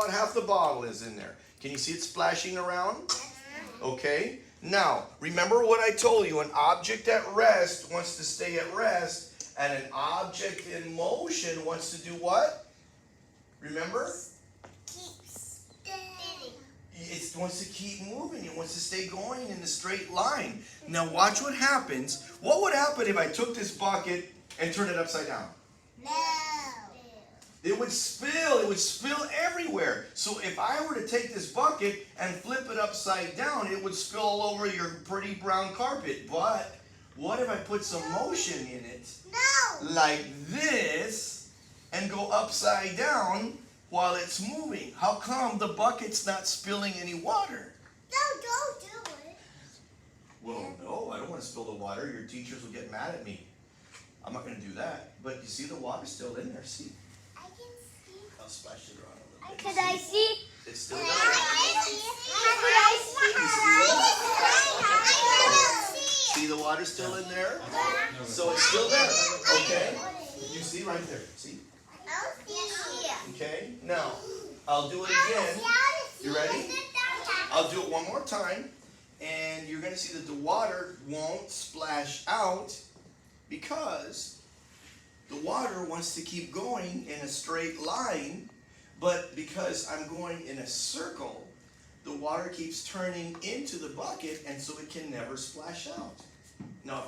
about half the bottle is in there. Can you see it splashing around? Okay. Now, remember what I told you. An object at rest wants to stay at rest, and an object in motion wants to do what? Remember? It wants to keep moving. It wants to stay going in a straight line. Now watch what happens. What would happen if I took this bucket and turned it upside down? No. It would spill. It would spill everywhere. So if I were to take this bucket and flip it upside down, it would spill all over your pretty brown carpet. But what if I put some motion in it? No. Like this, and go upside down while it's moving? How come the bucket's not spilling any water? No, don't do it. Well, no, I don't want to spill the water. Your teachers will get mad at me. I'm not going to do that. But you see the water's still in there, see? I can see. I'll splash it around a little bit. Can I see? It's still there. See the water's still in there? So it's still there, okay? You see right there, see? Okay, now, I'll do it again. You ready? I'll do it one more time, and you're going to see that the water won't splash out because the water wants to keep going in a straight line, but because I'm going in a circle, the water keeps turning into the bucket, and so it can never splash out. Now, if